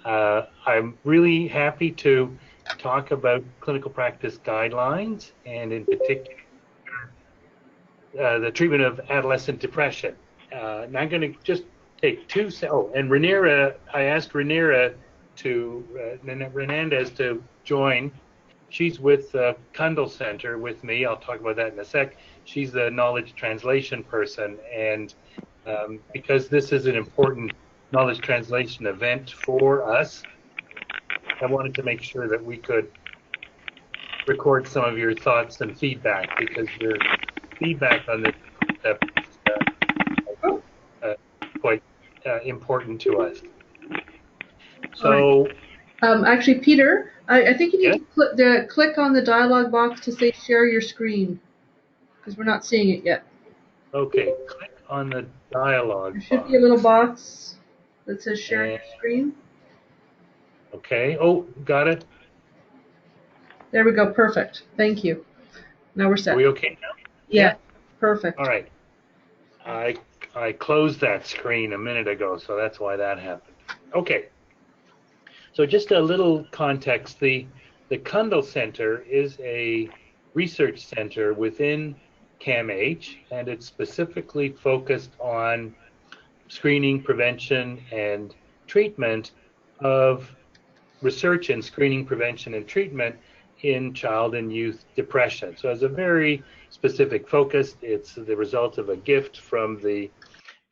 I'm really happy to talk about clinical practice guidelines, and in particular, the treatment of adolescent depression. And I'm going to just take and Rhaenyra, I asked Rhaenyra Hernandez to join. She's with the Kundal Center with me. I'll talk about that in a sec. She's the knowledge translation person, and because this is an important knowledge translation event for us, I wanted to make sure that we could record some of your thoughts and feedback, because your feedback on this concept is quite important to us. So, actually, Peter, I think you need to click on the dialog box to say share your screen, because we're not seeing it yet. Okay, click on the dialog box. There should be a little box that says share your screen. Okay, oh, got it. There we go, perfect. Thank you. Now we're set. Are we okay now? Yeah, perfect. All right. I closed that screen a minute ago, so that's why that happened. Okay. So just a little context. The Kundal Center is a research center within CAMH, and it's specifically focused on screening, prevention, and treatment of research in screening, prevention, and treatment in child and youth depression. So as a very specific focus, it's the result of a gift from the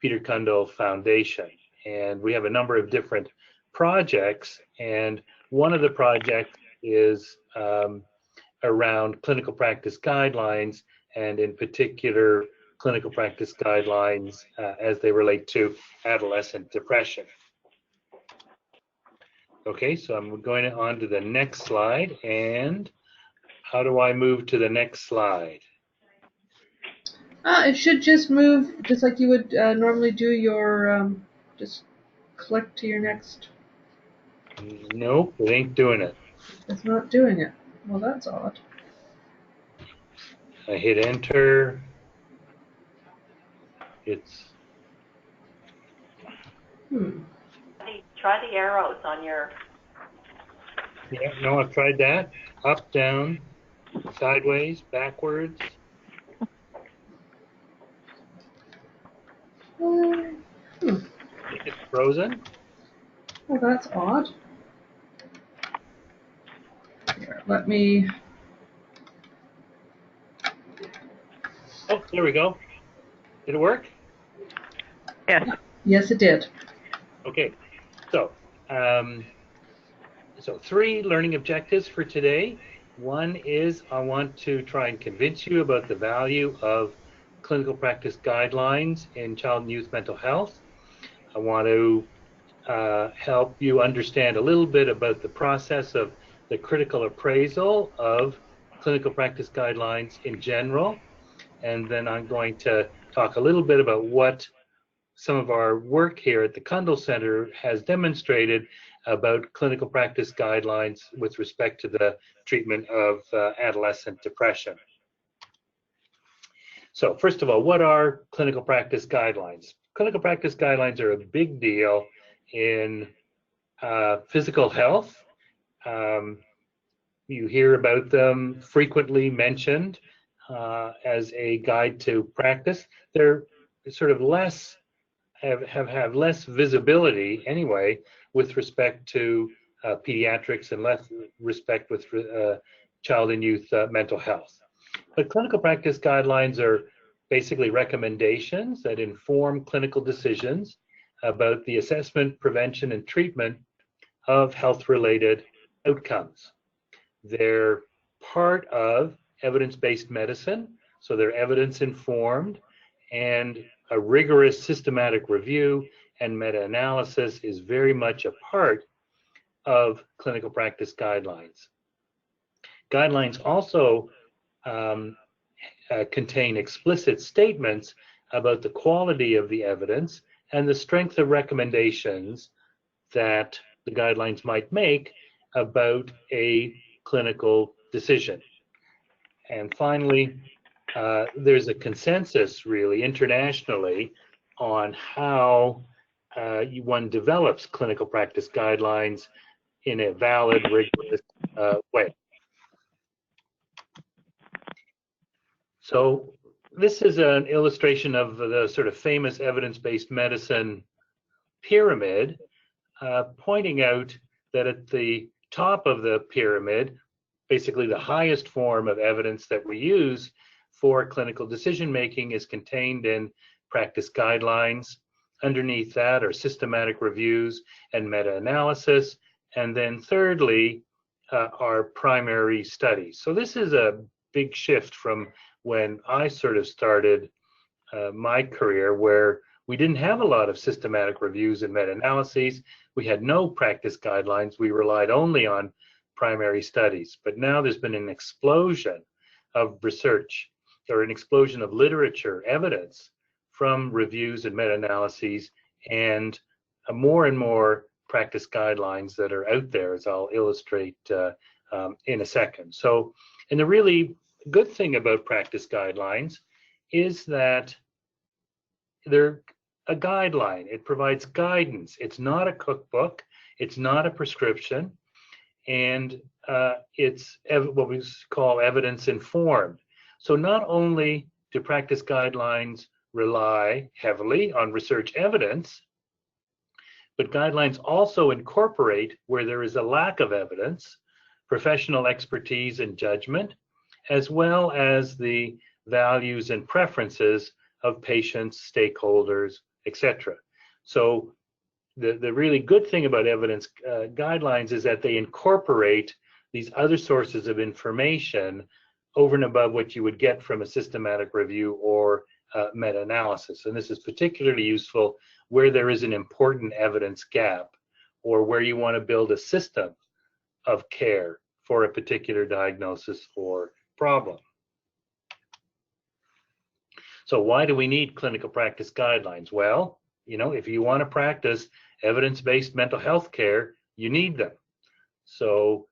Peter Kundal Foundation. And we have a number of different projects, and one of the projects is around clinical practice guidelines, and in particular, clinical practice guidelines as they relate to adolescent depression. Okay, so I'm going on to the next slide, and how do I move to the next slide? It should just move just like you would normally do your, just click to your next. Nope, it ain't doing it. It's not doing it. Well, that's odd. I hit enter. It's... Try the arrows on your... Yeah, no, I've tried that. Up, down, sideways, backwards. It's frozen. Oh, that's odd. Here, let me... Oh, there we go. Did it work? Yeah. Yes, it did. Okay, so so 3 learning objectives for today. One is I want to try and convince you about the value of clinical practice guidelines in child and youth mental health. I want to help you understand a little bit about the process of the critical appraisal of clinical practice guidelines in general. And then I'm going to talk a little bit about what some of our work here at the Kundal Center has demonstrated about clinical practice guidelines with respect to the treatment of adolescent depression. So first of all, what are clinical practice guidelines? Clinical practice guidelines are a big deal in physical health. You hear about them frequently mentioned as a guide to practice. They're sort of less, have less visibility anyway with respect to pediatrics, and less respect with child and youth mental health. But clinical practice guidelines are basically recommendations that inform clinical decisions about the assessment, prevention, and treatment of health-related outcomes. They're part of evidence-based medicine, so they're evidence-informed, and a rigorous systematic review and meta-analysis is very much a part of clinical practice guidelines. Guidelines also contain explicit statements about the quality of the evidence and the strength of recommendations that the guidelines might make about a clinical decision. And finally, there's a consensus really internationally on how one develops clinical practice guidelines in a valid, rigorous way. So this is an illustration of the sort of famous evidence-based medicine pyramid, pointing out that at the top of the pyramid, basically the highest form of evidence that we use for clinical decision making is contained in practice guidelines. Underneath that are systematic reviews and meta-analysis. And then thirdly, are primary studies. So this is a big shift from when I sort of started my career, where we didn't have a lot of systematic reviews and meta-analyses. We had no practice guidelines. We relied only on primary studies. But now there's been an explosion of research, or an explosion of literature evidence from reviews and meta-analyses, and more and more practice guidelines that are out there, as I'll illustrate in a second. So, and the really good thing about practice guidelines is that they're a guideline. It provides guidance. It's not a cookbook. It's not a prescription. And it's what we call evidence informed. So not only do practice guidelines rely heavily on research evidence, but guidelines also incorporate, where there is a lack of evidence, professional expertise and judgment, as well as the values and preferences of patients, stakeholders, etc. So the really good thing about evidence guidelines is that they incorporate these other sources of information over and above what you would get from a systematic review or meta-analysis. And this is particularly useful where there is an important evidence gap, or where you want to build a system of care for a particular diagnosis or problem. So why do we need clinical practice guidelines? Well, you know, if you want to practice evidence-based mental health care, you need them. So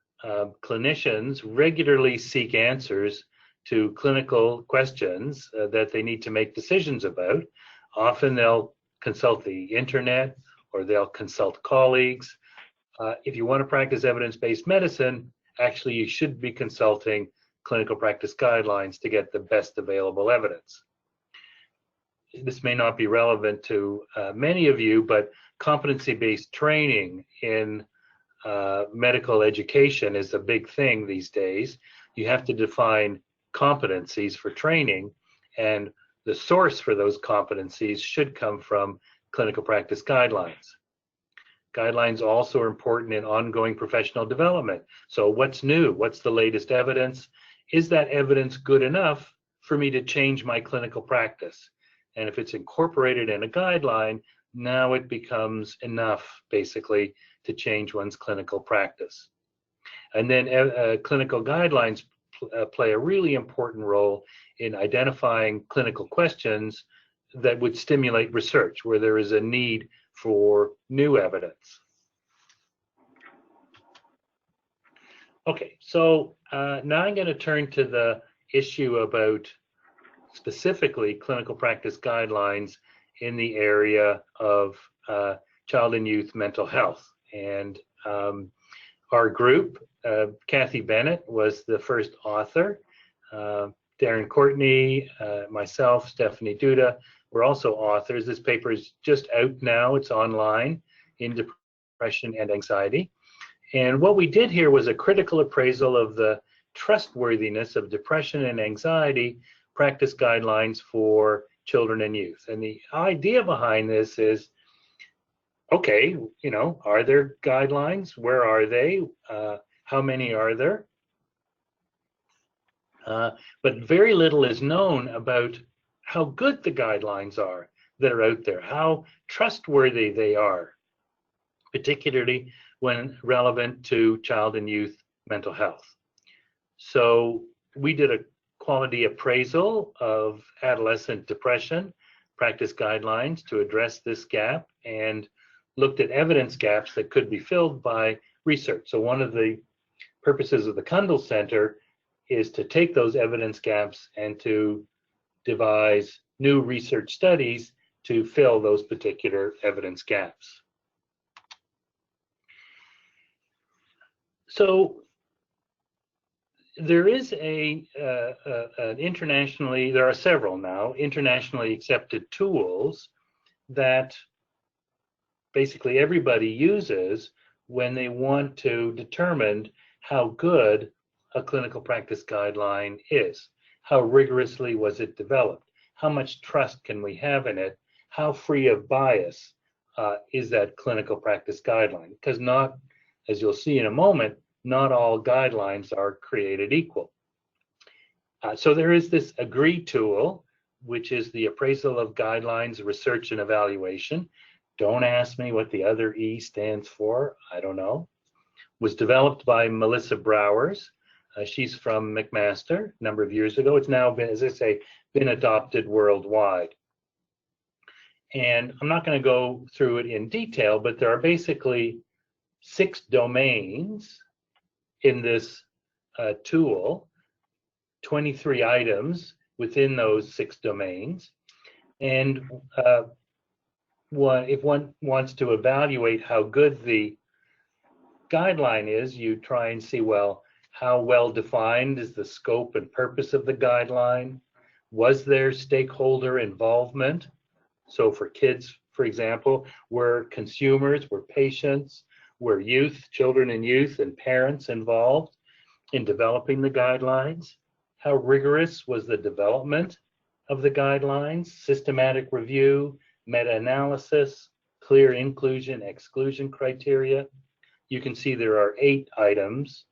clinicians regularly seek answers to clinical questions that they need to make decisions about. Often they'll consult the internet, or they'll consult colleagues. If you want to practice evidence-based medicine, actually you should be consulting clinical practice guidelines to get the best available evidence. This may not be relevant to many of you, but competency-based training in medical education is a big thing these days. You have to define competencies for training, and the source for those competencies should come from clinical practice guidelines. Guidelines also are important in ongoing professional development. So what's new? What's the latest evidence? Is that evidence good enough for me to change my clinical practice? And if it's incorporated in a guideline, now it becomes enough, basically, to change one's clinical practice. And then clinical guidelines play a really important role in identifying clinical questions that would stimulate research, where there is a need for new evidence. Okay, so now I'm going to turn to the issue about specifically clinical practice guidelines in the area of child and youth mental health. And our group, Kathy Bennett was the first author. Darren Courtney, myself, Stephanie Duda, were also authors. This paper is just out now. It's online, in Depression and Anxiety. And what we did here was a critical appraisal of the trustworthiness of depression and anxiety practice guidelines for children and youth. And the idea behind this is, okay, you know, are there guidelines? Where are they? How many are there? But very little is known about how good the guidelines are that are out there, how trustworthy they are, particularly when relevant to child and youth mental health. So we did a quality appraisal of adolescent depression practice guidelines to address this gap, and looked at evidence gaps that could be filled by research. So one of the purposes of the Kundal Center is to take those evidence gaps and to devise new research studies to fill those particular evidence gaps. So there is an internationally, there are several now, internationally accepted tools that basically everybody uses when they want to determine how good a clinical practice guideline is. How rigorously was it developed? How much trust can we have in it? How free of bias is that clinical practice guideline? Because not, as you'll see in a moment, not all guidelines are created equal. So there is this AGREE tool, which is the Appraisal of Guidelines, Research and Evaluation. Don't ask me what the other E stands for. I don't know. Was developed by Melissa Browers. She's from McMaster a number of years ago. It's now been, as I say, been adopted worldwide. And I'm not going to go through it in detail, but there are basically 6 domains in this tool, 23 items within those 6 domains. And if one wants to evaluate how good the guideline is, you try and see, well, how well defined is the scope and purpose of the guideline? Was there stakeholder involvement? So for kids, for example, were consumers, were patients, were youth, children and youth and parents involved in developing the guidelines? How rigorous was the development of the guidelines? Systematic review, meta-analysis, clear inclusion, exclusion criteria. You can see there are 8 items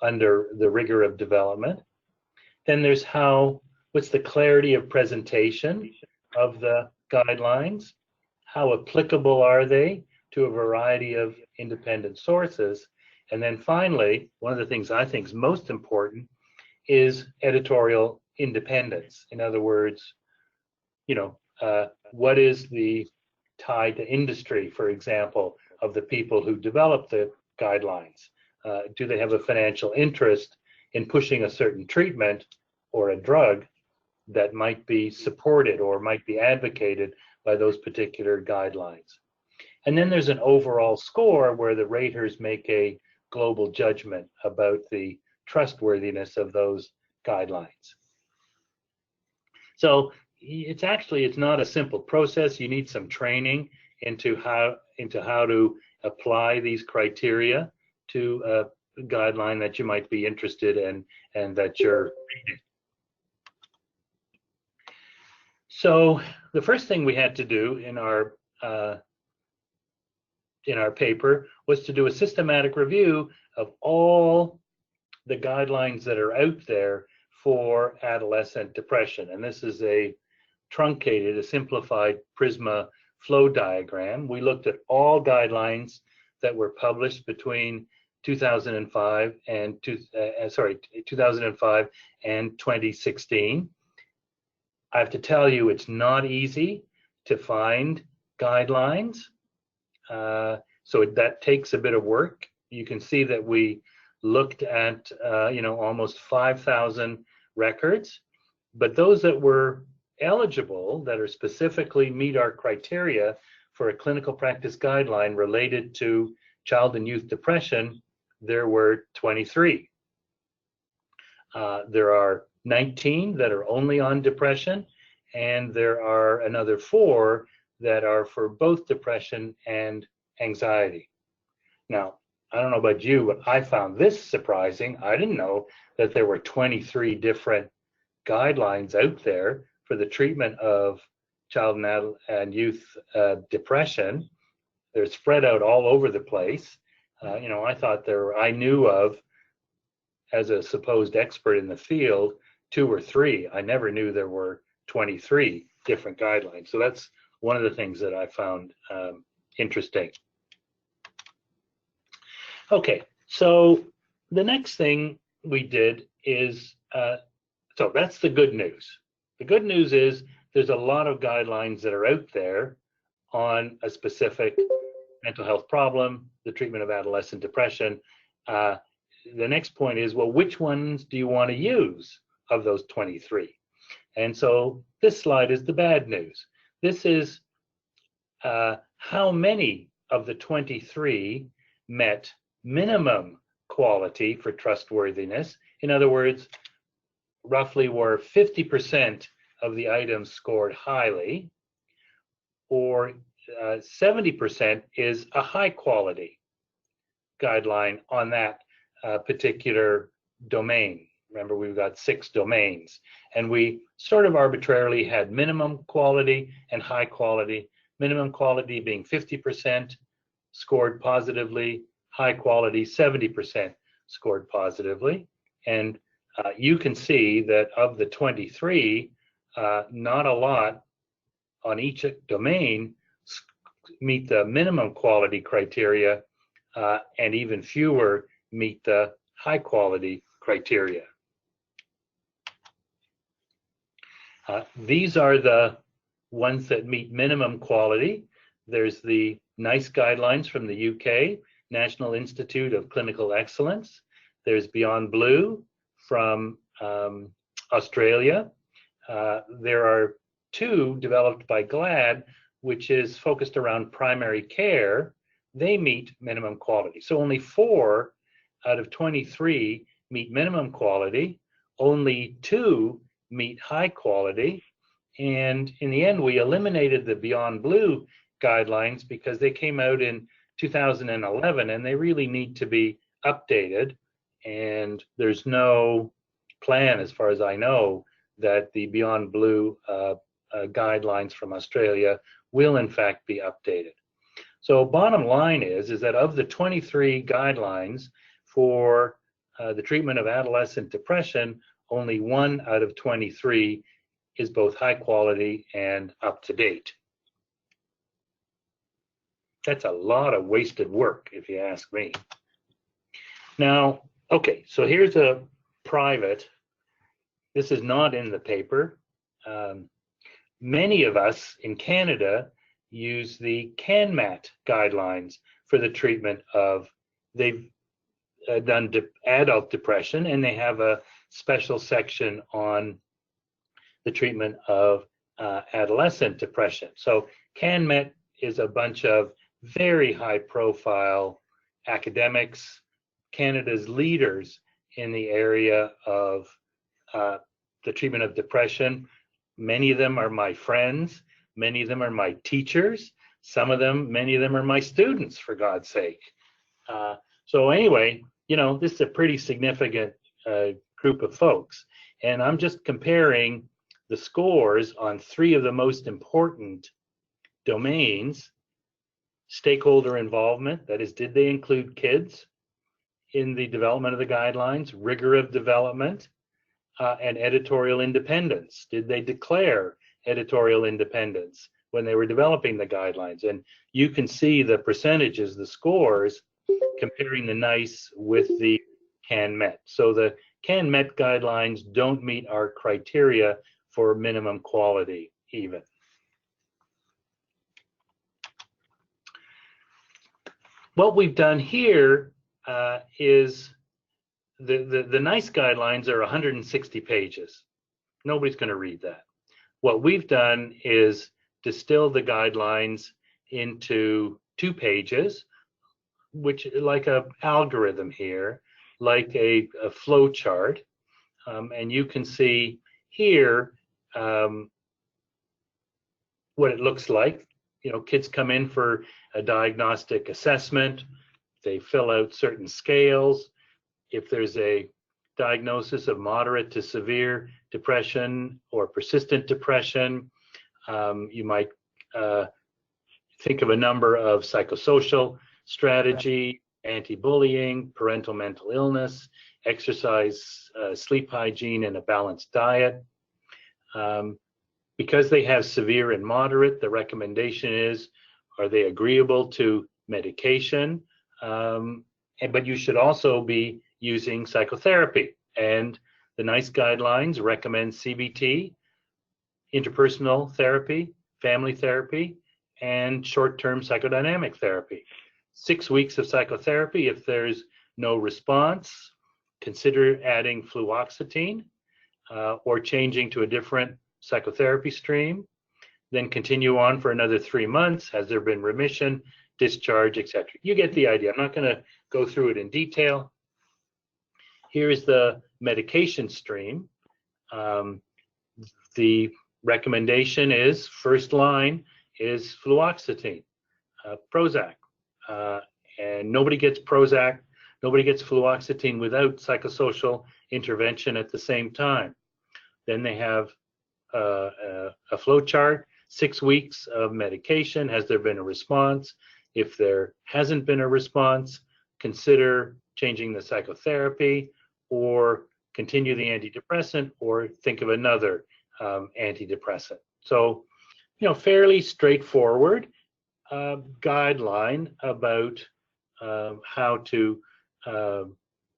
under the rigor of development. Then there's what's the clarity of presentation of the guidelines? How applicable are they to a variety of independent sources? And then finally, one of the things I think is most important is editorial independence. In other words, what is the tie to industry, for example, of the people who develop the guidelines? Do they have a financial interest in pushing a certain treatment or a drug that might be supported or might be advocated by those particular guidelines? And then there's an overall score where the raters make a global judgment about the trustworthiness of those guidelines. So it's not a simple process. You need some training into how to apply these criteria to a guideline that you might be interested in and that you're reading. So the first thing we had to do in our paper was to do a systematic review of all the guidelines that are out there for adolescent depression. And this is a simplified Prisma flow diagram. We looked at all guidelines that were published between 2005 and 2016. I have to tell you, it's not easy to find guidelines. So that takes a bit of work. You can see that we looked at almost 5,000 records, but those that were eligible, that are specifically meet our criteria for a clinical practice guideline related to child and youth depression, there were 23. There are 19 that are only on depression, and there are another 4 that are for both depression and anxiety. Now, I don't know about you, but I found this surprising. I didn't know that there were 23 different guidelines out there for the treatment of child and youth depression. They're spread out all over the place. I thought I knew of, as a supposed expert in the field, 2 or 3. I never knew there were 23 different guidelines. So that's one of the things that I found interesting. Okay, so the next thing we did is, so that's the good news. The good news is there's a lot of guidelines that are out there on a specific mental health problem, the treatment of adolescent depression. The next point is, well, which ones do you want to use of those 23? And so this slide is the bad news. this is how many of the 23 met minimum quality for trustworthiness. In other words, roughly were 50% of the items scored highly, or 70% is a high quality guideline on that particular domain. Remember, we've got 6 domains, and we sort of arbitrarily had minimum quality and high quality. Minimum quality being 50% scored positively, high quality 70% scored positively. And you can see that of the 23, not a lot on each domain meet the minimum quality criteria, and even fewer meet the high quality criteria. These are the ones that meet minimum quality. There's the NICE guidelines from the UK, National Institute of Clinical Excellence. There's Beyond Blue from Australia. There are 2 developed by GLAD, which is focused around primary care. They meet minimum quality. So only 4 out of 23 meet minimum quality. Only 2 meet high quality. And in the end, we eliminated the Beyond Blue guidelines because they came out in 2011 and they really need to be updated. And there's no plan, as far as I know, that the Beyond Blue guidelines from Australia will in fact be updated. So bottom line is that of the 23 guidelines for the treatment of adolescent depression, only 1 out of 23 is both high quality and up to date. That's a lot of wasted work, if you ask me. Now, okay, so here's a private. This is not in the paper. Many of us in Canada use the CANMAT guidelines for the treatment of, they've done adult depression, and they have a special section on the treatment of adolescent depression. So CANMAT is a bunch of very high profile academics, Canada's leaders in the area of the treatment of depression. Many of them are my friends. Many of them are my teachers. Many of them are my students, for God's sake. So anyway, you know, this is a pretty significant group of folks. And I'm just comparing the scores on 3 of the most important domains. Stakeholder involvement, that is, did they include kids in the development of the guidelines? Rigor of development, and editorial independence. Did they declare editorial independence when they were developing the guidelines? And you can see the percentages, the scores, comparing the NICE with the CANMET. So the CANMET guidelines don't meet our criteria for minimum quality even. What we've done here is the NICE guidelines are 160 pages. Nobody's going to read that. What we've done is distill the guidelines into 2 pages, which like an algorithm here, like a flow chart. And you can see here what it looks like. You know, kids come in for a diagnostic assessment. They fill out certain scales. If there's a diagnosis of moderate to severe depression or persistent depression, you might think of a number of psychosocial strategy, anti-bullying, parental mental illness, exercise, sleep hygiene, and a balanced diet. Because they have severe and moderate, the recommendation is, are they agreeable to medication? But you should also be using psychotherapy. And the NICE guidelines recommend CBT, interpersonal therapy, family therapy, and short-term psychodynamic therapy. 6 weeks of psychotherapy. If there's no response, consider adding fluoxetine or changing to a different psychotherapy stream. then continue on for another 3 months. Has there been remission, discharge, etc.? You get the idea. I'm not going to go through it in detail. Here is the medication stream. The recommendation is, first line is fluoxetine, Prozac. And nobody gets Prozac, nobody gets fluoxetine without psychosocial intervention at the same time. Then they have a flow chart, 6 weeks of medication. Has there been a response? If there hasn't been a response, consider changing the psychotherapy or continue the antidepressant or think of another antidepressant. So, fairly straightforward guideline about how to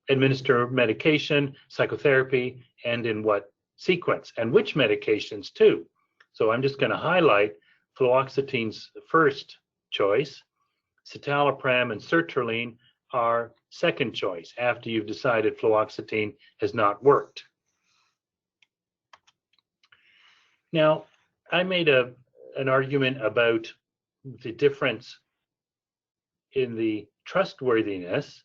administer medication, psychotherapy, and in what sequence, and which medications too. So I'm just going to highlight fluoxetine's first choice. Citalopram and sertraline are second choice after you've decided fluoxetine has not worked. Now, I made an argument about the difference in the trustworthiness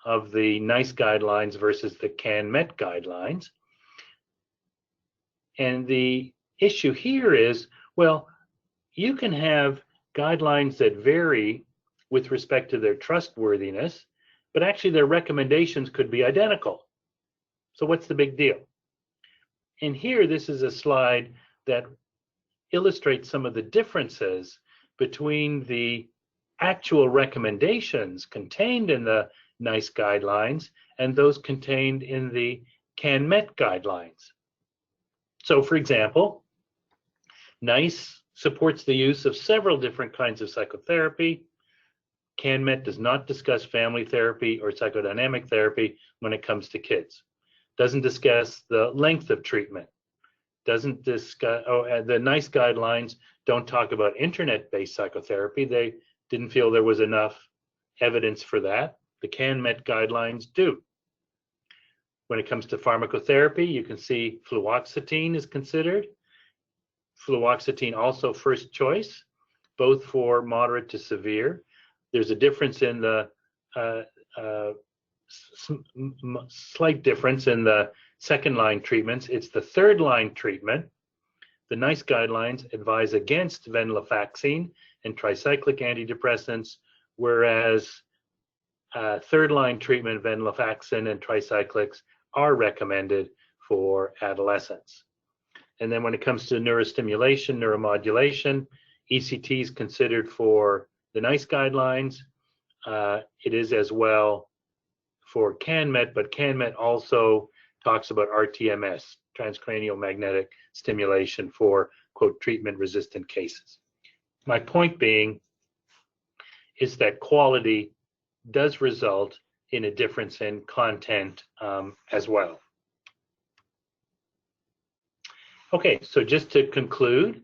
of the NICE guidelines versus the CAN-MET guidelines. And the issue here is, well, you can have guidelines that vary with respect to their trustworthiness, but actually their recommendations could be identical. So what's the big deal? And here, this is a slide that illustrates some of the differences between the actual recommendations contained in the NICE guidelines and those contained in the CAN-MET guidelines. So, for example, NICE supports the use of several different kinds of psychotherapy. CAN-MET does not discuss family therapy or psychodynamic therapy when it comes to kids. Doesn't discuss the length of treatment. Doesn't discuss, the NICE guidelines don't talk about internet-based psychotherapy. They didn't feel there was enough evidence for that. The CAN-MET guidelines do. When it comes to pharmacotherapy, you can see fluoxetine is considered. Fluoxetine also first choice, both for moderate to severe. There's a difference in the slight difference in the second line treatments. It's the third line treatment. The NICE guidelines advise against venlafaxine and tricyclic antidepressants, whereas third line treatment, venlafaxine and tricyclics, are recommended for adolescents. And then when it comes to neurostimulation, neuromodulation, ECT is considered for the NICE guidelines. It is as well for CAN-MET, but CAN-MET also talks about RTMS, transcranial magnetic stimulation, for, quote, treatment-resistant cases. My point being is that quality does result in a difference in content as well. Okay, so just to conclude,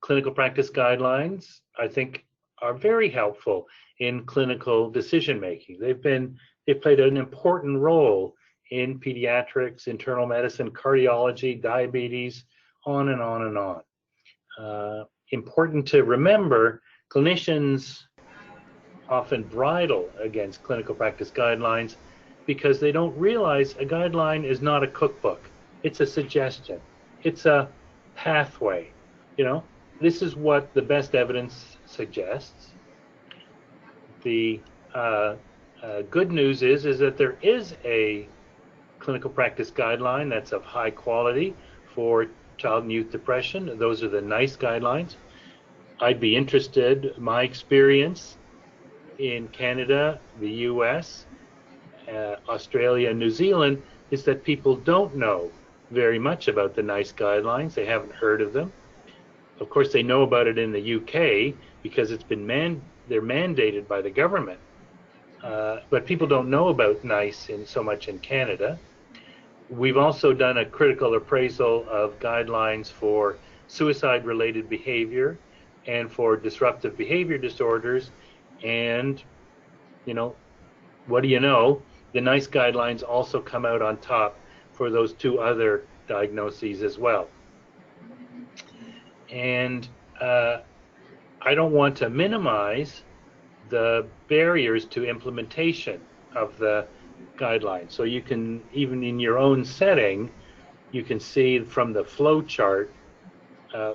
clinical practice guidelines, I think, are very helpful in clinical decision making. They've played an important role in pediatrics, internal medicine, cardiology, diabetes, on and on and on. Important to remember, clinicians often bridle against clinical practice guidelines because they don't realize a guideline is not a cookbook. It's a suggestion. It's a pathway. This is what the best evidence suggests. The good news is that there is a clinical practice guideline that's of high quality for child and youth depression. Those are the NICE guidelines. I'd be interested, my experience in Canada, the US, Australia, and New Zealand is that people don't know very much about the NICE guidelines. They haven't heard of them. Of course, they know about it in the UK because it's been they're mandated by the government. But people don't know about NICE so much in Canada. We've also done a critical appraisal of guidelines for suicide-related behavior and for disruptive behavior disorders. And, what do you know? The NICE guidelines also come out on top for those two other diagnoses as well. And I don't want to minimize the barriers to implementation of the guidelines. So you can, even in your own setting, you can see from the flow chart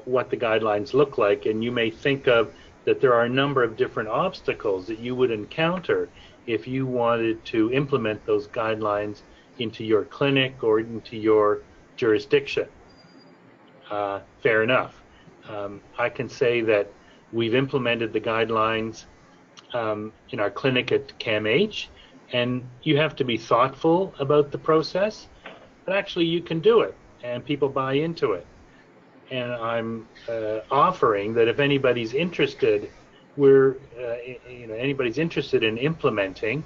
what the guidelines look like, and you may think of that there are a number of different obstacles that you would encounter if you wanted to implement those guidelines into your clinic or into your jurisdiction. Fair enough. I can say that we've implemented the guidelines in our clinic at CAMH, and you have to be thoughtful about the process, but actually you can do it, and people buy into it. And I'm offering that if anybody's interested, anybody's interested in implementing,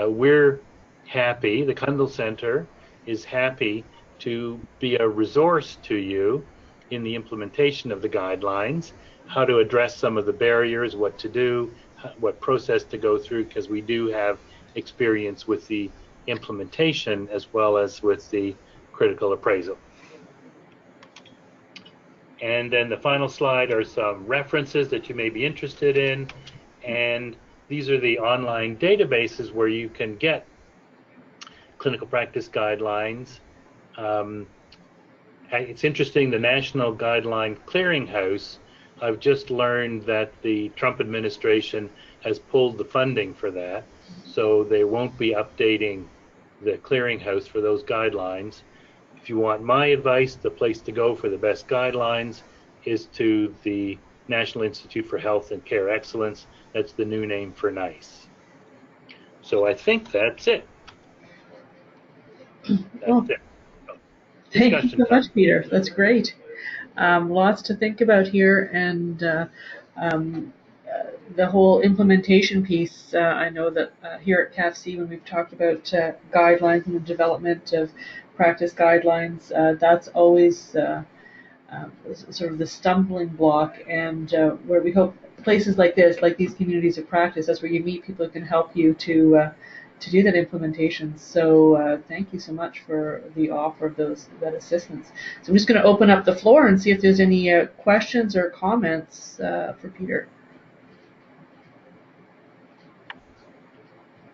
we're happy. The Kundal Center is happy to be a resource to you in the implementation of the guidelines, how to address some of the barriers, what to do, what process to go through, because we do have experience with the implementation as well as with the critical appraisal. And then the final slide are some references that you may be interested in. And these are the online databases where you can get clinical practice guidelines. It's interesting, the National Guideline Clearinghouse, I've just learned that the Trump administration has pulled the funding for that. So they won't be updating the clearinghouse for those guidelines. If you want my advice, the place to go for the best guidelines is to the National Institute for Health and Care Excellence. That's the new name for NICE. So I think that's it. Well, thank you so much, Peter. That's great. Lots to think about here, and the whole implementation piece. I know that here at CAPHC, when we've talked about guidelines and the development of practice guidelines, that's always sort of the stumbling block, and where we hope places like this, like these communities of practice, that's where you meet people who can help you to do that implementation. So thank you so much for the offer of that assistance. So I'm just going to open up the floor and see if there's any questions or comments for Peter.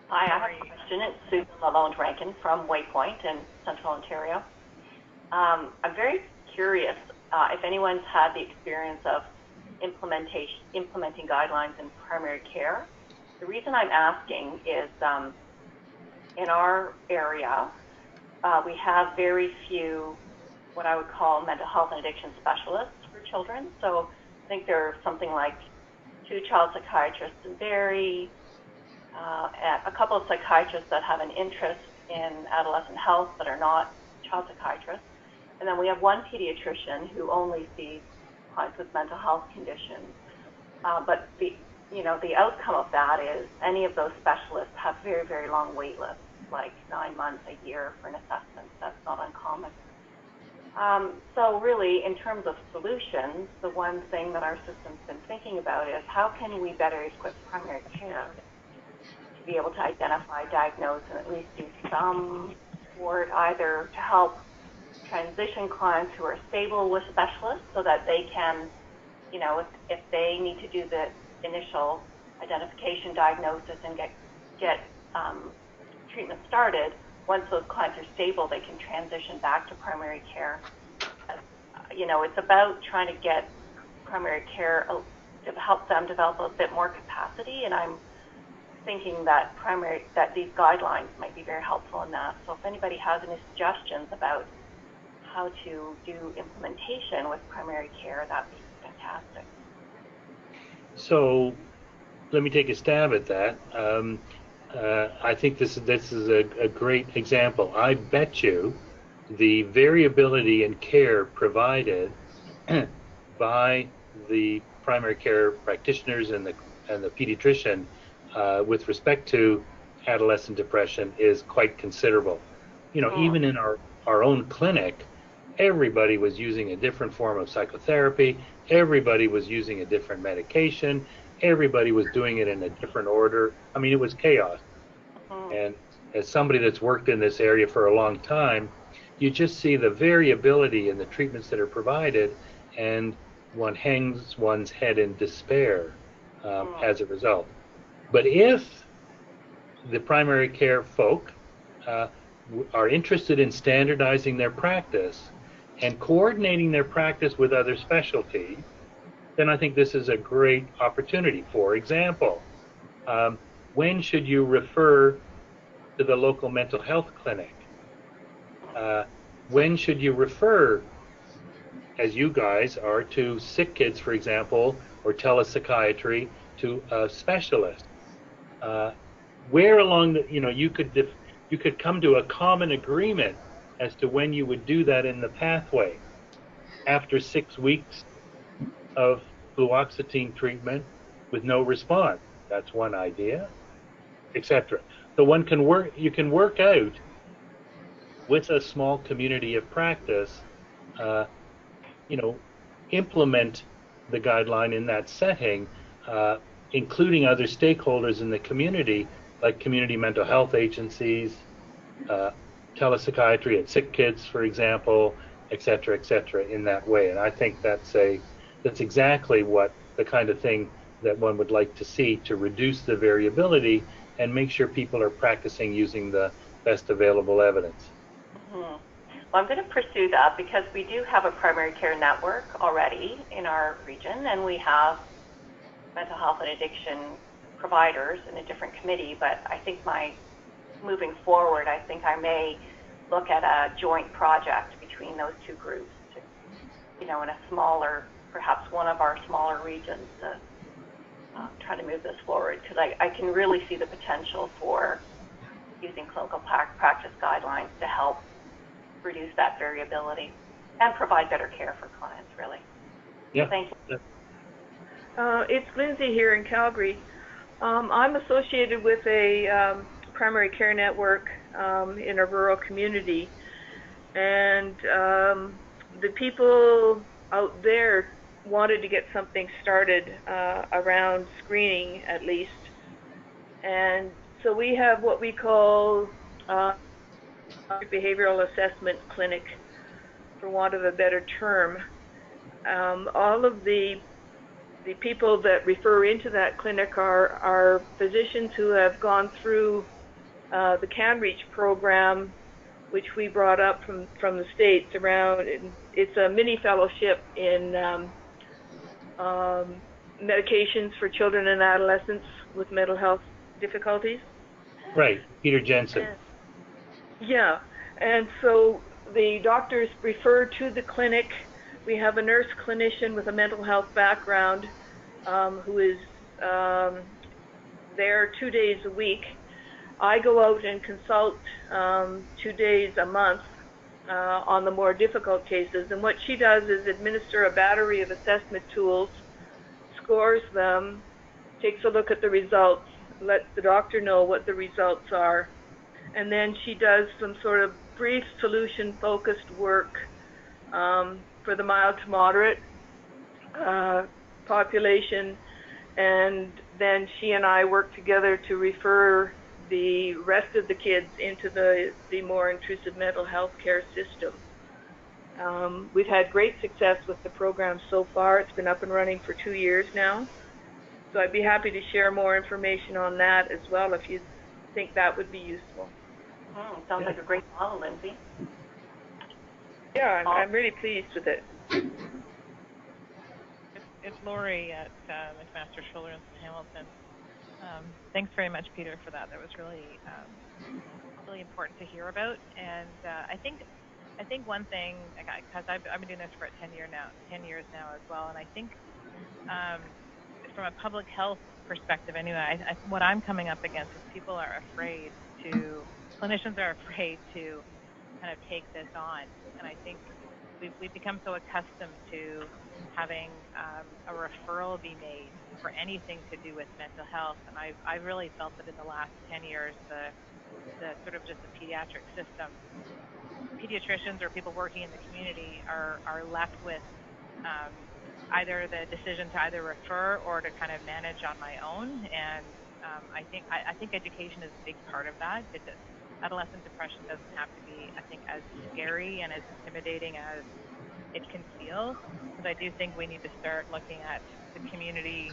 Hi, I have a question. It's Susan Lalonde-Rankin from Waypoint in Central Ontario. I'm very curious if anyone's had the experience of implementing guidelines in primary care. The reason I'm asking is in our area, we have very few what I would call mental health and addiction specialists for children. So I think there are something like 2 child psychiatrists in Barrie, a couple of psychiatrists that have an interest in adolescent health but are not child psychiatrists. And then we have 1 pediatrician who only sees clients with mental health conditions. But the outcome of that is any of those specialists have very, very long wait lists, like 9 months, a year for an assessment. That's not uncommon. So really, in terms of solutions, the one thing that our system's been thinking about is how can we better equip primary care to be able to identify, diagnose, and at least do some support, either to help transition clients who are stable with specialists so that they can, if they need to do the initial identification, diagnosis, and get treatment started, once those clients are stable, they can transition back to primary care. It's about trying to get primary care to help them develop a bit more capacity, and I'm thinking that these guidelines might be very helpful in that. So if anybody has any suggestions about how to do implementation with primary care, that'd be fantastic. So let me take a stab at that. I think this is a great example. I bet you the variability in care provided by the primary care practitioners and the pediatrician with respect to adolescent depression is quite considerable. Even in our own clinic, everybody was using a different form of psychotherapy. Everybody was using a different medication. Everybody was doing it in a different order. I mean, it was chaos. And as somebody that's worked in this area for a long time, you just see the variability in the treatments that are provided. And one hangs one's head in despair as a result. But if the primary care folk are interested in standardizing their practice and coordinating their practice with other specialties, then I think this is a great opportunity. For example, when should you refer to the local mental health clinic? When should you refer, as you guys are, to sick kids, for example, or telepsychiatry to a specialist? Where along the, you could come to a common agreement as to when you would do that in the pathway. After 6 weeks of fluoxetine treatment with no response, that's one idea, etc. So you can work out with a small community of practice, implement the guideline in that setting, including other stakeholders in the community, like community mental health agencies, telepsychiatry at sick kids, for example, et cetera, in that way. And I think that's exactly what the kind of thing that one would like to see to reduce the variability and make sure people are practicing using the best available evidence. Well, I'm going to pursue that because we do have a primary care network already in our region, and we have mental health and addiction providers in a different committee. But I think moving forward, I think I may look at a joint project between those two groups to, in a smaller, perhaps one of our smaller regions to try to move this forward, because I can really see the potential for using clinical practice guidelines to help reduce that variability and provide better care for clients, really. Yeah. Thank you. It's Lindsay here in Calgary. I'm associated with a primary care network in a rural community, and the people out there wanted to get something started around screening, at least. And so we have what we call behavioral assessment clinic, for want of a better term. All of the people that refer into that clinic are physicians who have gone through the CanReach program, which we brought up from the States around. It's a mini fellowship in medications for children and adolescents with mental health difficulties. Right, Peter Jensen. Yeah, and so the doctors refer to the clinic. We have a nurse clinician with a mental health background who is there 2 days a week. I go out and consult 2 days a month on the more difficult cases, and what she does is administer a battery of assessment tools, scores them, takes a look at the results, lets the doctor know what the results are, and then she does some sort of brief solution-focused work for the mild to moderate population, and then she and I work together to refer the rest of the kids into the more intrusive mental health care system. We've had great success with the program so far. It's been up and running for 2 years now. So I'd be happy to share more information on that as well if you think that would be useful. Sounds like a great model, Lindsay. Yeah, I'm really pleased with it. It's Lori at McMaster Children's in Hamilton. Thanks very much, Peter, for that. That was really really important to hear about. And I think one thing, because I've been doing this for 10 years now as well, and I think from a public health perspective, anyway, what I'm coming up against is clinicians are afraid to kind of take this on, and I think we've become so accustomed to having a referral be made for anything to do with mental health, and I've really felt that in the last 10 years, the sort of just the pediatric system, pediatricians or people working in the community are left with either the decision to either refer or to kind of manage on my own, and I think education is a big part of that. Adolescent depression doesn't have to be, I think, as scary and as intimidating as it can feel. Because I do think we need to start looking at the community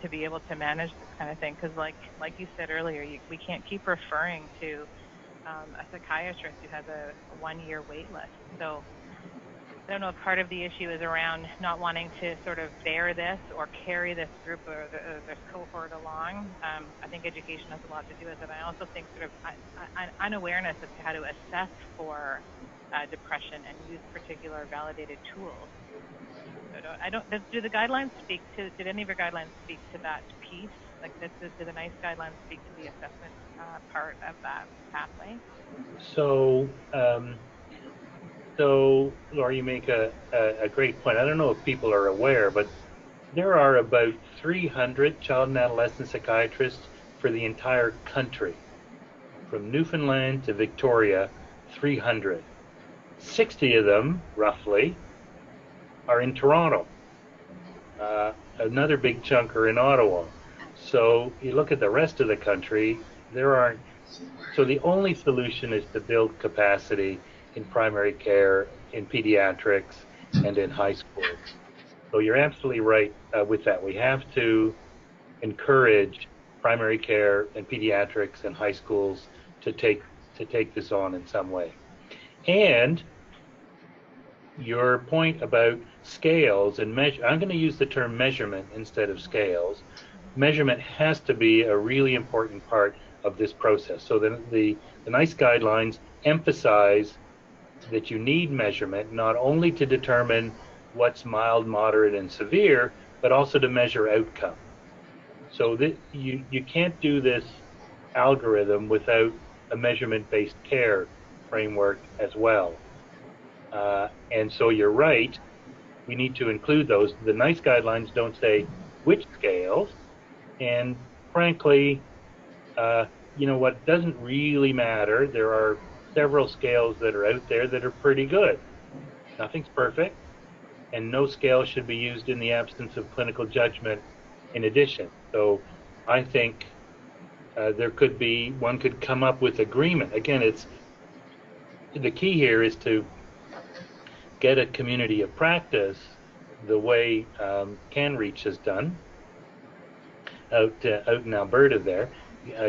to be able to manage this kind of thing. Because like you said earlier, we can't keep referring to a psychiatrist who has a 1-year wait list. So I don't know if part of the issue is around not wanting to sort of bear this or carry this group or this cohort along. I think education has a lot to do with it. I also think sort of unawareness as to how to assess for depression and use particular validated tools. Do the guidelines speak to? Did any of your guidelines speak to that piece? Like, do the NICE guidelines speak to the assessment part of that pathway? So, Laura, you make a great point. I don't know if people are aware, but there are about 300 child and adolescent psychiatrists for the entire country. From Newfoundland to Victoria, 300. 60 of them, roughly, are in Toronto. Another big chunk are in Ottawa. So you look at the rest of the country, there aren't. So the only solution is to build capacity in primary care, in pediatrics, and in high schools. So you're absolutely right with that. We have to encourage primary care and pediatrics and high schools to take this on in some way. And your point about scales and measure, I'm going to use the term measurement instead of scales. Measurement has to be a really important part of this process. So the NICE guidelines emphasize that you need measurement not only to determine what's mild, moderate, and severe, but also to measure outcome. So that you can't do this algorithm without a measurement-based care framework as well. And so you're right, we need to include those. The NICE guidelines don't say which scales, and frankly, you know what, doesn't really matter. There are several scales that are out there that are pretty good. Nothing's perfect, and no scale should be used in the absence of clinical judgment in addition. So I think one could come up with agreement. Again, the key here is to get a community of practice the way CanReach has done out in Alberta there.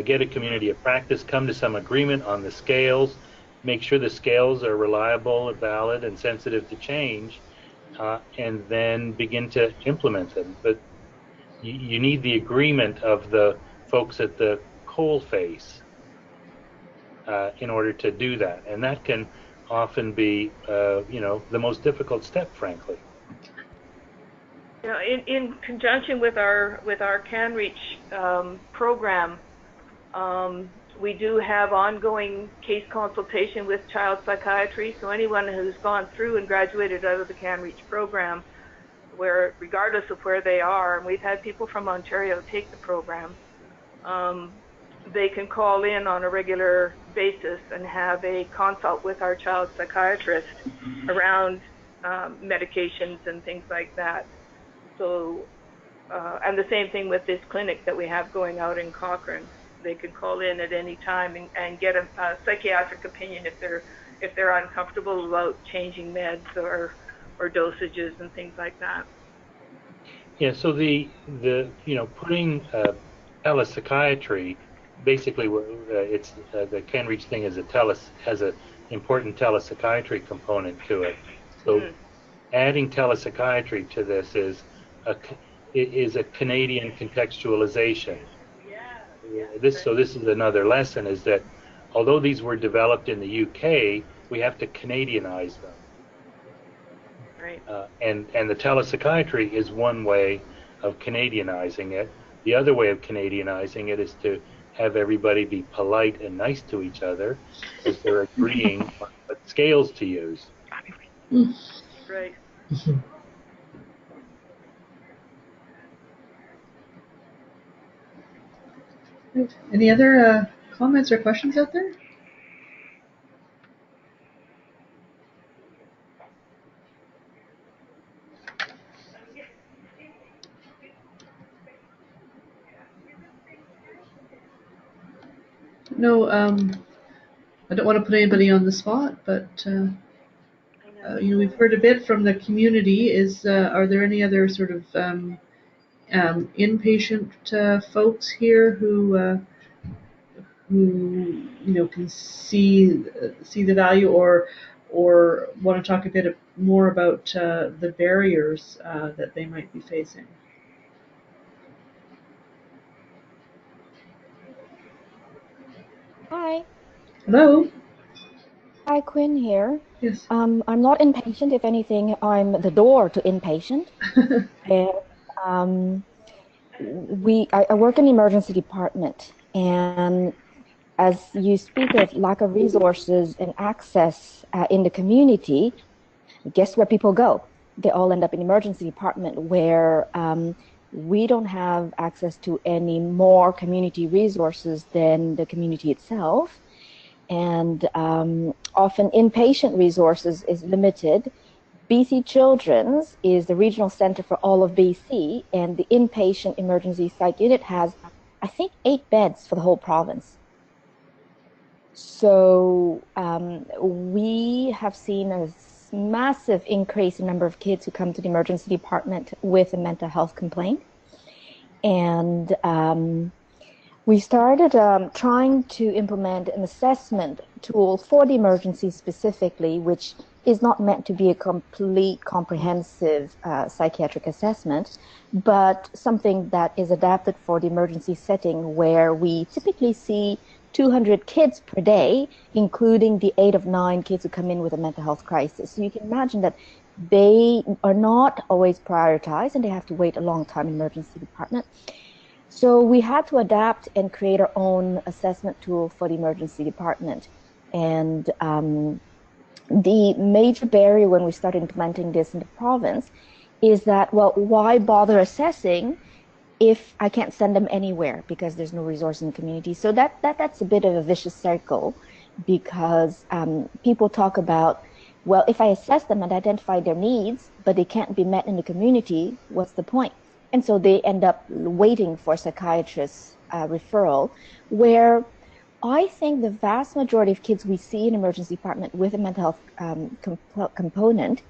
Get a community of practice, come to some agreement on the scales, make sure the scales are reliable, valid, and sensitive to change, and then begin to implement them. But you need the agreement of the folks at the coalface in order to do that, and that can often be, the most difficult step, frankly. You know, in conjunction with our CanReach program, we do have ongoing case consultation with child psychiatry. So anyone who's gone through and graduated out of the CanReach program, where regardless of where they are, and we've had people from Ontario take the program, they can call in on a regular basis and have a consult with our child psychiatrist around medications and things like that. So, and the same thing with this clinic that we have going out in Cochrane. They can call in at any time and get a psychiatric opinion if they're uncomfortable about changing meds or dosages and things like that. Yeah. So the putting telepsychiatry, basically, it's the CanReach thing has an important telepsychiatry component to it. So adding telepsychiatry to this is a Canadian contextualization. This is another lesson, is that although these were developed in the UK, we have to Canadianize them. Right. And the telepsychiatry is one way of Canadianizing it. The other way of Canadianizing it is to have everybody be polite and nice to each other as they're agreeing on what scales to use. Right. Any other comments or questions out there? No, I don't want to put anybody on the spot, but we've heard a bit from the community. Are there any other sort of inpatient folks here who can see the value, or want to talk a bit more about the barriers that they might be facing? Hi. Hello. Hi, Quinn here. Yes. I'm not inpatient. If anything, I'm the door to inpatient. And I work in the emergency department, and as you speak of lack of resources and access in the community, guess where people go? They all end up in the emergency department, where we don't have access to any more community resources than the community itself. And often inpatient resources is limited. BC Children's is the regional center for all of BC, and the inpatient emergency psych unit has, I think, 8 beds for the whole province. So we have seen a massive increase in number of kids who come to the emergency department with a mental health complaint. And we started trying to implement an assessment tool for the emergency specifically, which is not meant to be a complete comprehensive psychiatric assessment, but something that is adapted for the emergency setting, where we typically see 200 kids per day, including the 8 of 9 kids who come in with a mental health crisis. So you can imagine that they are not always prioritized, and they have to wait a long time in the emergency department. So we had to adapt and create our own assessment tool for the emergency department. And the major barrier when we started implementing this in the province is that, well, why bother assessing if I can't send them anywhere because there's no resource in the community? So that's a bit of a vicious circle, because people talk about, well, if I assess them and identify their needs, but they can't be met in the community, what's the point? And so they end up waiting for psychiatrist referral, where I think the vast majority of kids we see in emergency department with a mental health component,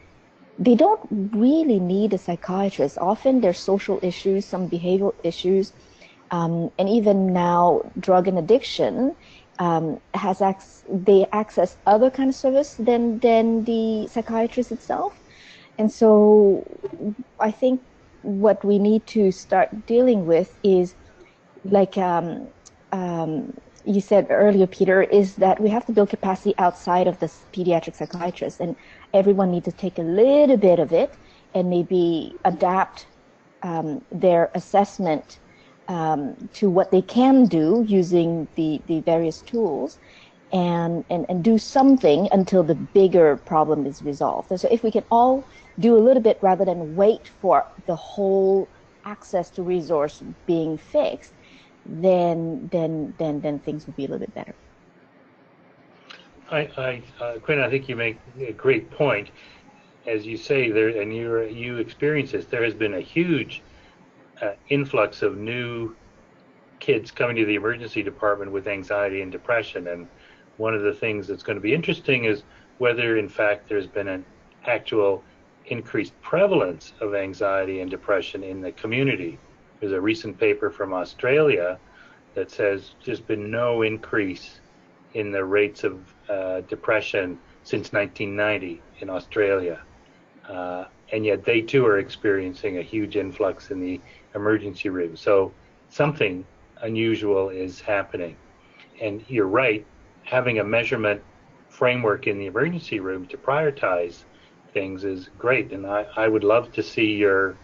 they don't really need a psychiatrist. Often there's social issues, some behavioral issues, and even now drug and addiction they access other kind of service than the psychiatrist itself. And so I think what we need to start dealing with is, like you said earlier, Peter, is that we have to build capacity outside of the pediatric psychiatrist, and everyone needs to take a little bit of it and maybe adapt their assessment to what they can do using the various tools, and do something until the bigger problem is resolved. And so if we can all do a little bit rather than wait for the whole access to resource being fixed, then things will be a little bit better. Quinn, I think you make a great point. As you say there, and you experience this, there has been a huge influx of new kids coming to the emergency department with anxiety and depression. And one of the things that's going to be interesting is whether, in fact, there's been an actual increased prevalence of anxiety and depression in the community. There's a recent paper from Australia that says there's been no increase in the rates of depression since 1990 in Australia. And yet they too are experiencing a huge influx in the emergency room. So something unusual is happening. And you're right, having a measurement framework in the emergency room to prioritize things is great. And I would love to see your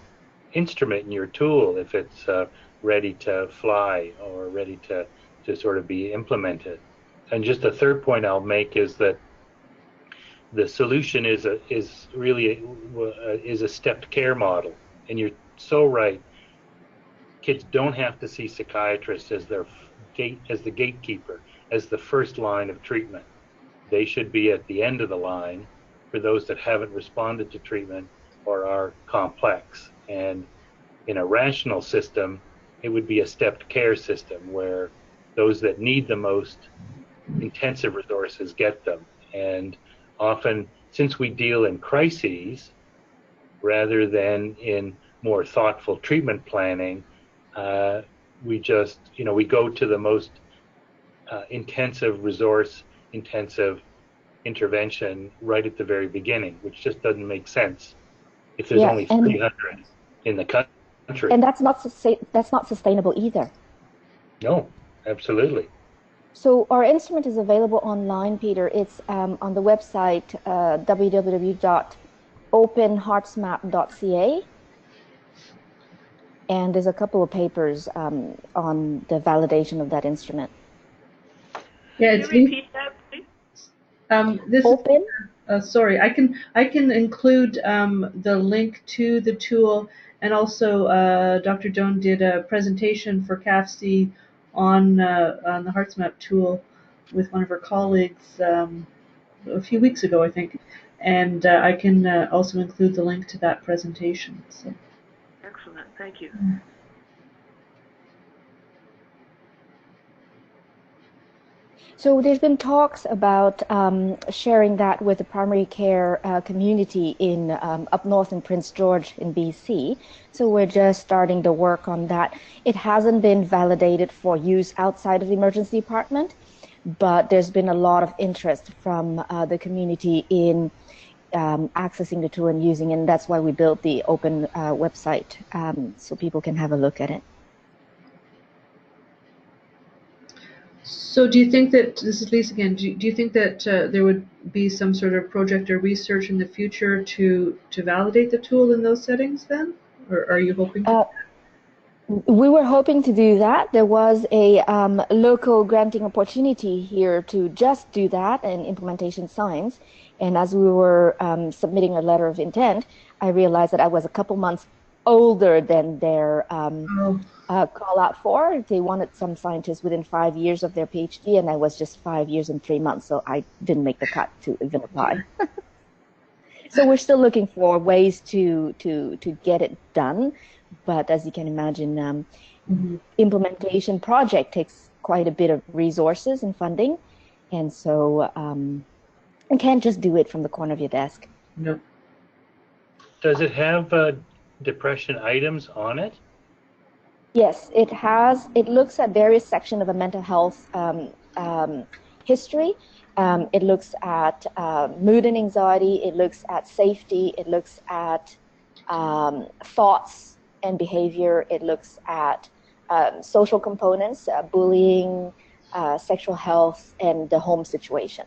instrument and your tool, if it's ready to fly or ready to sort of be implemented. And just a third point I'll make is that the solution is really a stepped care model. And you're so right. Kids don't have to see psychiatrists as the gatekeeper, as the first line of treatment. They should be at the end of the line for those that haven't responded to treatment or are complex. And in a rational system, it would be a stepped care system where those that need the most intensive resources get them. And often since we deal in crises rather than in more thoughtful treatment planning, we just, we go to the most intensive, resource-intensive intervention right at the very beginning, which just doesn't make sense if there's only 300 in the country. And that's not sustainable either. No, absolutely. So our instrument is available online, Peter. It's on the website www.openheartsmap.ca, and there's a couple of papers on the validation of that instrument. Yeah, Can you repeat that, please? This Open. Sorry, I can include the link to the tool, and also Dr. Doan did a presentation for CAPHC on the HeartsMap tool with one of her colleagues a few weeks ago, I think, and I can also include the link to that presentation. So. Excellent, thank you. So there's been talks about sharing that with the primary care community in up north in Prince George in BC. So we're just starting to work on that. It hasn't been validated for use outside of the emergency department, but there's been a lot of interest from the community in accessing the tool and using it. And that's why we built the open website so people can have a look at it. So do you think that, this is Lisa again, do you think that there would be some sort of project or research in the future to validate the tool in those settings then? Or are you hoping to? We were hoping to do that. There was a local granting opportunity here to just do that in implementation science. And as we were submitting a letter of intent, I realized that I was a couple months older than their call out for. They wanted some scientists within 5 years of their PhD, and I was just 5 years and 3 months, so I didn't make the cut to even apply. So we're still looking for ways to get it done, but as you can imagine, implementation project takes quite a bit of resources and funding, and so you can't just do it from the corner of your desk. No. Does it have depression items on it? Yes, it has. It looks at various sections of a mental health history. It looks at mood and anxiety. It looks at safety. It looks at thoughts and behavior. It looks at social components, bullying, sexual health, and the home situation.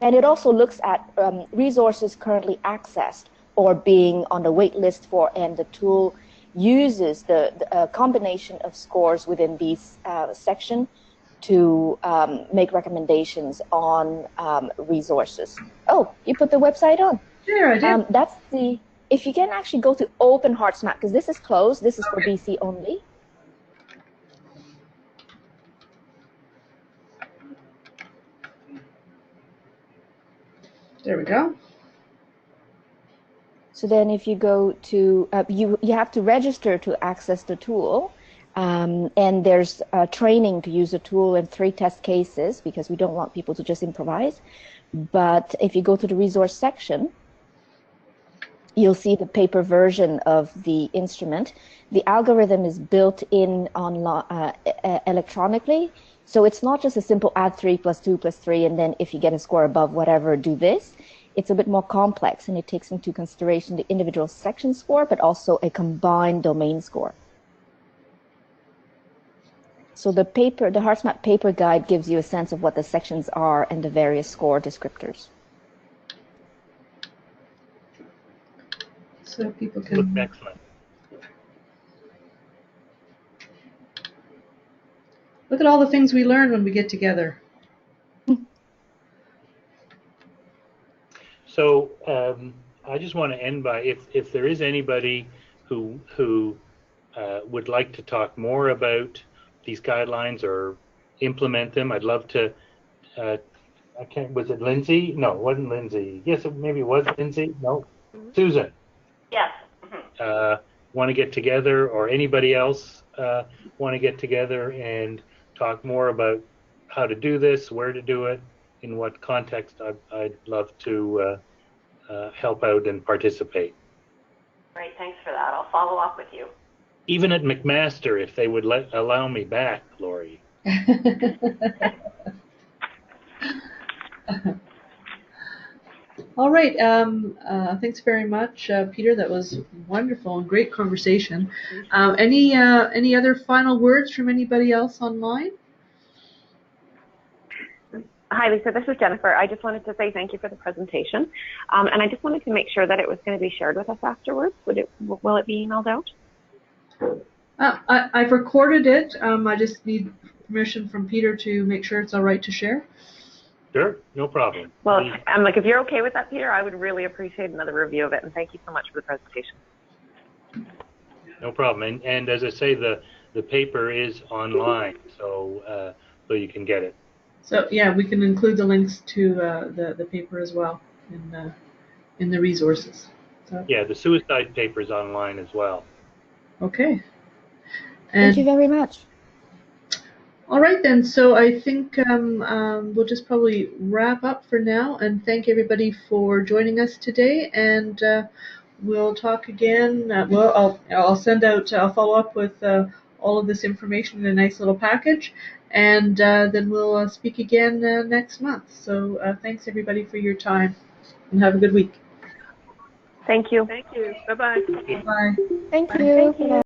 And it also looks at resources currently accessed or being on the wait list for, and the tool uses the combination of scores within these section to make recommendations on resources. Oh, you put the website on. There, I did. That's the, if you can actually go to Open HeartsMap, because this is closed, this is for BC only. There we go. So then if you go to, you have to register to access the tool, and there's training to use the tool in 3 test cases because we don't want people to just improvise. But if you go to the resource section, you'll see the paper version of the instrument. The algorithm is built in electronically, so it's not just a simple add 3 plus 2 plus 3, and then if you get a score above whatever, do this. It's a bit more complex, and it takes into consideration the individual section score, but also a combined domain score. So the paper, the HeartsMap paper guide gives you a sense of what the sections are and the various score descriptors. So people can... Looks excellent. Look at all the things we learn when we get together. So I just want to end by, if there is anybody who would like to talk more about these guidelines or implement them, I'd love to. I can't. Was it Lindsay? No, it wasn't Lindsay. Yes, maybe it was Lindsay. No, Susan. Yes. Want to get together, or anybody else want to get together and talk more about how to do this, where to do it, in what context, I'd love to help out and participate. Great, thanks for that. I'll follow up with you. Even at McMaster, if they would allow me back, Lori. All right. Thanks very much, Peter. That was wonderful and great conversation. Any other final words from anybody else online? Hi, Lisa. This is Jennifer. I just wanted to say thank you for the presentation, and I just wanted to make sure that it was going to be shared with us afterwards. Will it be emailed out? I've recorded it. I just need permission from Peter to make sure it's all right to share. Sure, no problem. Well, if you're okay with that, Peter, I would really appreciate another review of it, and thank you so much for the presentation. No problem. And as I say, the paper is online, so you can get it. So yeah, we can include the links to the paper as well in the resources. So. Yeah, the suicide paper is online as well. Okay. Thank you very much. All right then. So I think we'll just probably wrap up for now, and thank everybody for joining us today. And we'll talk again. I'll send out. I'll follow up with all of this information in a nice little package, and then we'll speak again next month. So thanks everybody for your time, and have a good week. Thank you. Thank you. Bye-bye. Bye. Thank you. Thank you.